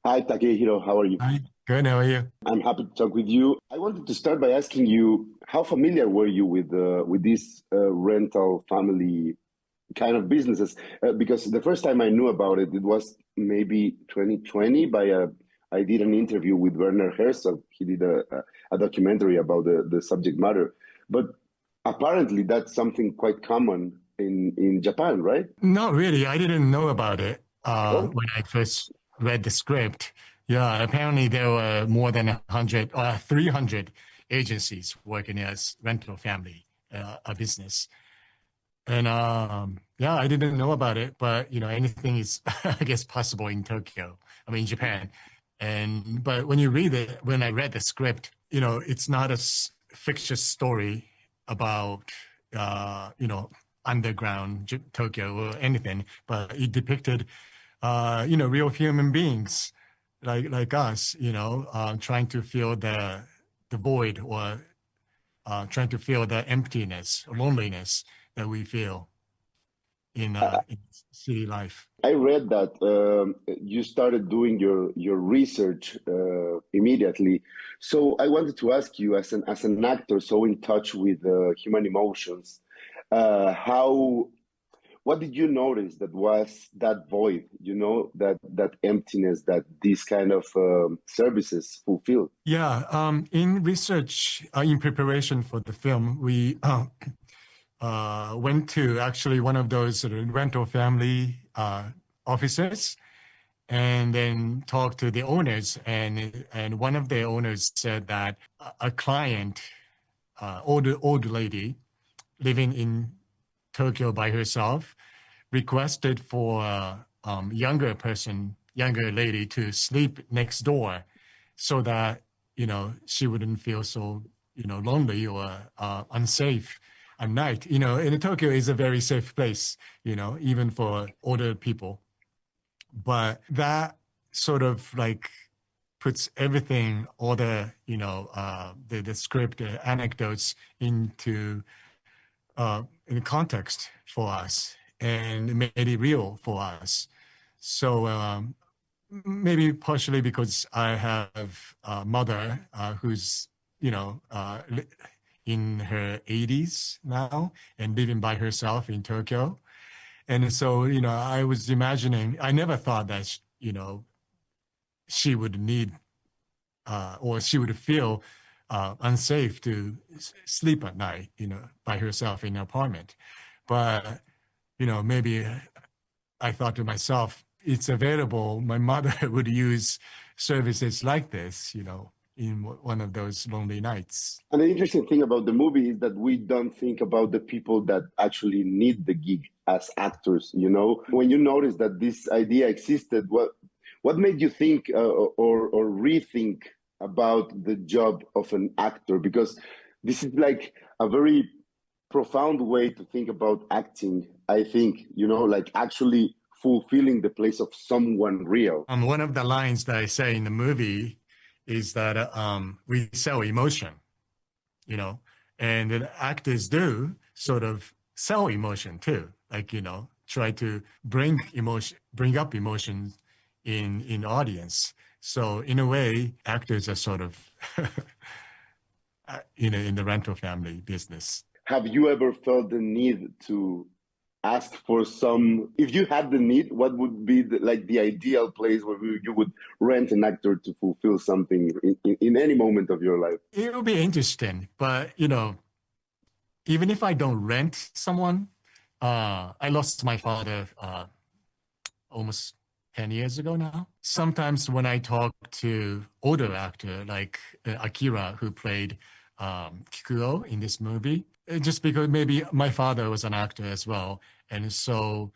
Hi, Takehiro. How are you? Hi, good. How are you? I'm happy to talk with you. I wanted to start by asking you, how familiar were you with these rental family kind of businesses? Because the first time I knew about it, it was maybe 2020. I did an interview with Werner Herzog. He did a documentary about the subject matter. But apparently, that's something quite common in Japan, right? Not really. I didn't know about it Oh, when I first read the script. Yeah, apparently there were more than 100 or 300 agencies working as rental family, a business. And yeah, I didn't know about it, but anything is, I guess, possible in Tokyo. I mean, Japan. But when I read the script, it's not a fictitious story about, underground Tokyo or anything, but it depicted, real human beings like us, trying to fill the void or trying to feel the emptiness, loneliness that we feel in city life. I read that you started doing your research immediately. So I wanted to ask you, as an actor, so in touch with human emotions, how what did you notice that was that void? That emptiness that these kind of services fulfill. Yeah, in research, in preparation for the film, we went to actually one of those sort of rental family offices and then talked to the owners. And one of the owners said that a client, old lady living in Tokyo by herself, requested for younger lady to sleep next door so that, she wouldn't feel so, lonely or unsafe at night. In Tokyo is a very safe place, even for older people. But that sort of like puts everything, all the, the script, the anecdotes into in context for us and made it real for us. So maybe partially because I have a mother who's in her 80s now and living by herself in Tokyo. And so, I was imagining, I never thought that, she would need or she would feel unsafe to sleep at night, by herself in an apartment. But, maybe I thought to myself, it's available. My mother would use services like this, in one of those lonely nights. And the interesting thing about the movie is that we don't think about the people that actually need the gig as actors. When you notice that this idea existed, what made you think or rethink about the job of an actor? Because this is like a very profound way to think about acting. I think like actually fulfilling the place of someone real. One of the lines that I say in the movie is that we sell emotion, you know, and the actors do sort of sell emotion too, like, try to bring up emotions in audience. So in a way, actors are sort of, in the rental family business. Have you ever felt the need to ask for some? If you had the need, what would be the ideal place where you would rent an actor to fulfill something in any moment of your life? It will be interesting, but even if I don't rent someone, I lost my father almost 10 years ago now. Sometimes when I talk to older actor like Akira, who played Kikuo in this movie, just because maybe my father was an actor as well. And so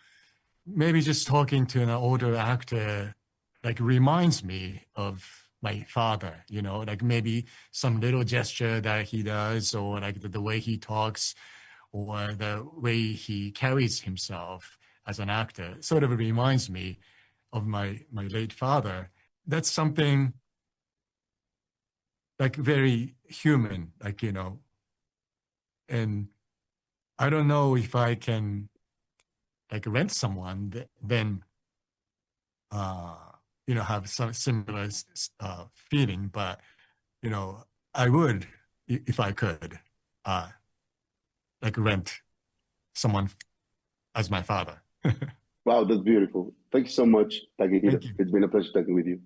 maybe just talking to an older actor like reminds me of my father, like maybe some little gesture that he does or like the way he talks or the way he carries himself as an actor sort of reminds me of my late father. That's something like very human, like, and I don't know if I can like rent someone, then uh have some similar feeling, but I would, if I could, uh, like rent someone as my father. Wow, that's beautiful. Thank you so much, Takehiro. Thank you. It's been a pleasure talking with you.